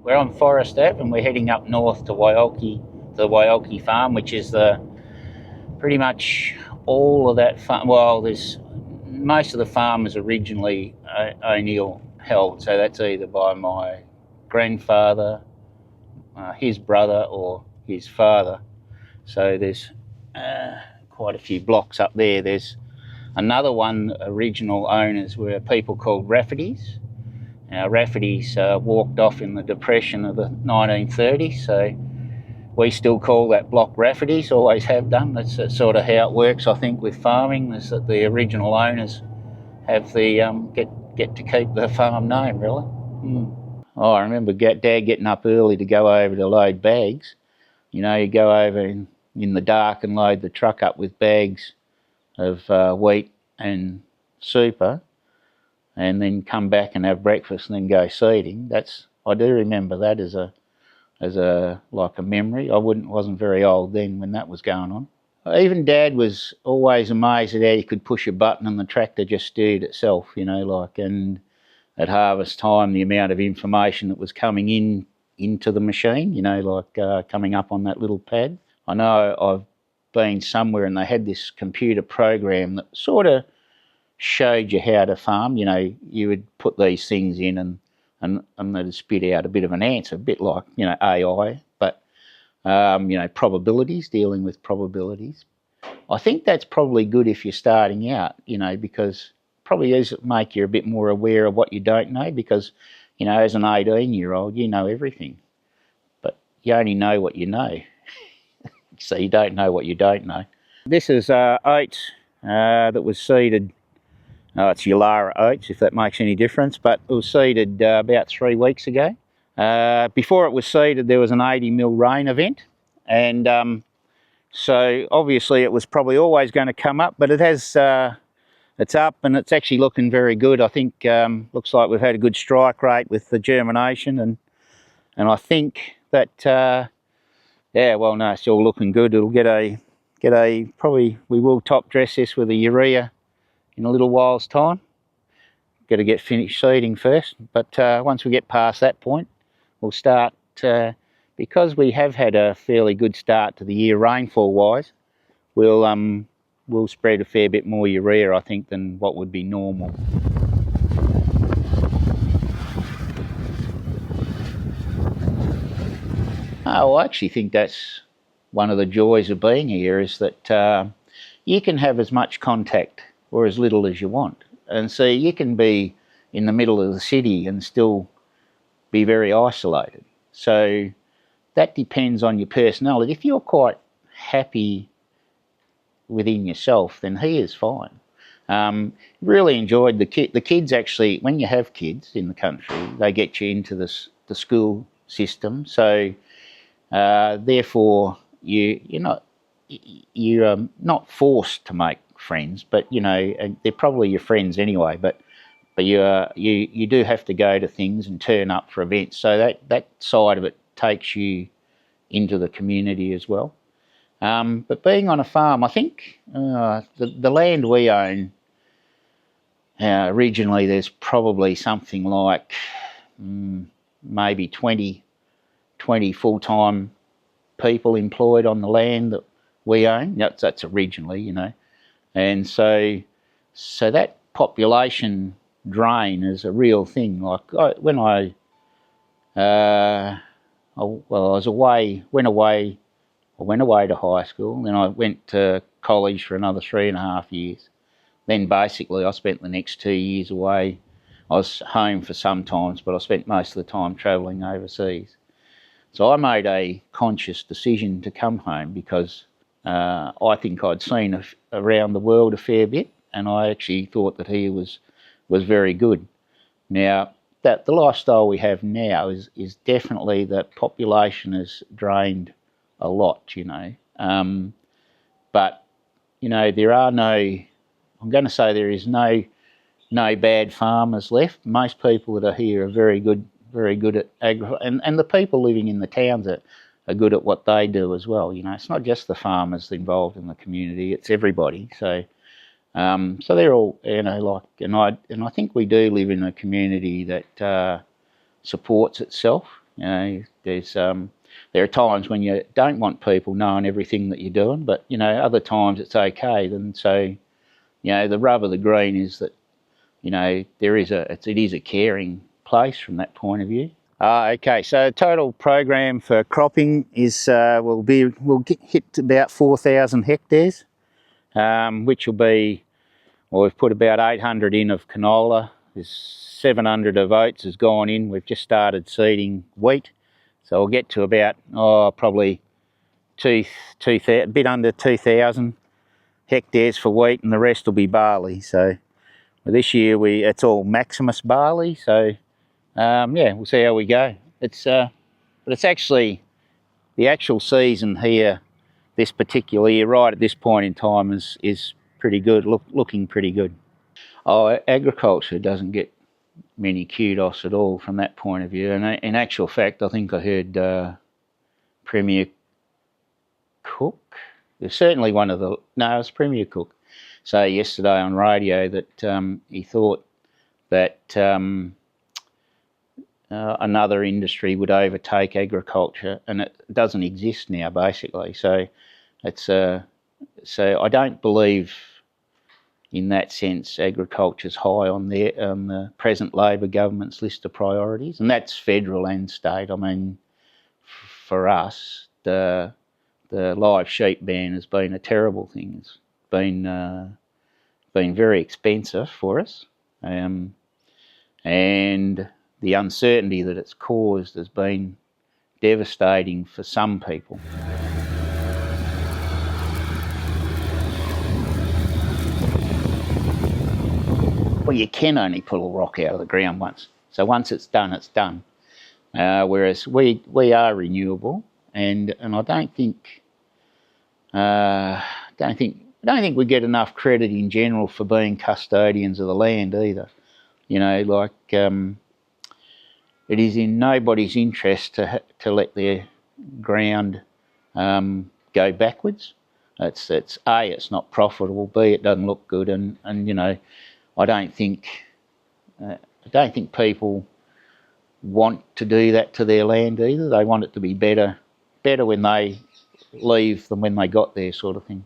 we're on Forest Ave and we're heading up north to Wialki, the Wialki farm, which is pretty much all of that farm. Well, there's most of the farm is originally O'Neill held, so that's either by my grandfather, his brother, or his father. So there's quite a few blocks up there. There's another one, original owners were people called Rafferty's. Now, Rafferty's walked off in the Depression of the 1930s, so we still call that block Rafferty's, always have done. That's sort of how it works, I think, with farming, is that the original owners have the get to keep the farm name, really. Oh, I remember Dad getting up early to go over to load bags. You know, you go over in the dark and load the truck up with bags of wheat and super, and then come back and have breakfast and then go seeding. I do remember that as a like a memory. I wasn't very old then when that was going on. Even Dad was always amazed at how you could push a button and the tractor just steered itself, you know, like, and at harvest time the amount of information that was coming into the machine, you know, like coming up on that little pad. I know I've been somewhere and they had this computer program that sort of showed you how to farm. You know, you would put these things in and they'd spit out a bit of an answer, a bit like, you know, AI, but, you know, probabilities, dealing with probabilities. I think that's probably good if you're starting out, you know, because probably does make you a bit more aware of what you don't know, because, you know, as an 18-year-old, you know everything, but you only know what you know. So you don't know what you don't know. This is oats that was seeded. It's Yulara oats, if that makes any difference, but it was seeded about 3 weeks ago. Before it was seeded, there was an 80mm rain event, and so obviously it was probably always going to come up, but it has. It's up and it's actually looking very good. I think looks like we've had a good strike rate with the germination, and I think that. Yeah, well, no, it's all looking good. It'll get a probably, we will top dress this with a urea in a little while's time. Got to get finished seeding first, but once we get past that point, we'll start, because we have had a fairly good start to the year rainfall-wise, we'll spread a fair bit more urea, I think, than what would be normal. Oh, I actually think that's one of the joys of being here, is that you can have as much contact or as little as you want. And so you can be in the middle of the city and still be very isolated. So that depends on your personality. If you're quite happy within yourself, then he is fine. Really enjoyed the kids. Actually, when you have kids in the country, they get you into the school system. So therefore, you're not forced to make friends, but you know, and they're probably your friends anyway. But you do have to go to things and turn up for events. So that side of it takes you into the community as well. But being on a farm, I think the land we own, originally there's probably something like maybe 20 full-time people employed on the land that we own. That's originally, you know. And so that population drain is a real thing. Like when I was away, went away to high school, then I went to college for another 3.5 years. Then basically I spent the next 2 years away. I was home for some times, but I spent most of the time travelling overseas. So I made a conscious decision to come home because I think I'd seen around the world a fair bit, and I actually thought that here was very good. Now, that the lifestyle we have now is definitely that population has drained a lot, you know. But, you know, I'm going to say there is no bad farmers left. Most people that are here are very good at and the people living in the towns are good at what they do as well. You know, it's not just the farmers involved in the community; it's everybody. So they're all, you know, like, and I think we do live in a community that supports itself. You know, there are times when you don't want people knowing everything that you're doing, but you know, other times it's okay. And so, you know, the rub of the green is that, you know, it is a caring place from that point of view. Okay, so total program for cropping is we'll hit about 4,000 hectares, which will be, well, we've put about 800 in of canola. There's 700 of oats has gone in. We've just started seeding wheat, so we'll get to about probably a bit under 2,000 hectares for wheat, and the rest will be barley. So this year it's all Maximus barley. So yeah, we'll see how we go. But it's actually the actual season here, this particular year, right at this point in time, is pretty good, looking pretty good. Oh, agriculture doesn't get many kudos at all from that point of view. And in actual fact, I think I heard Premier Cook. There's certainly one of the, no, it was Premier Cook, say yesterday on radio that he thought that another industry would overtake agriculture, and it doesn't exist now, basically. So so I don't believe, in that sense, agriculture's high on the present Labor government's list of priorities, and that's federal and state. I mean, for us, the live sheep ban has been a terrible thing. It's been very expensive for us, and the uncertainty that it's caused has been devastating for some people. Well, you can only pull a rock out of the ground once. So once it's done, it's done. Whereas we are renewable, and I don't think we get enough credit in general for being custodians of the land either. You know, like it is in nobody's interest to let their ground go backwards. It's not profitable. B, it doesn't look good, and you know, I don't think people want to do that to their land either. They want it to be better when they leave than when they got there, sort of thing.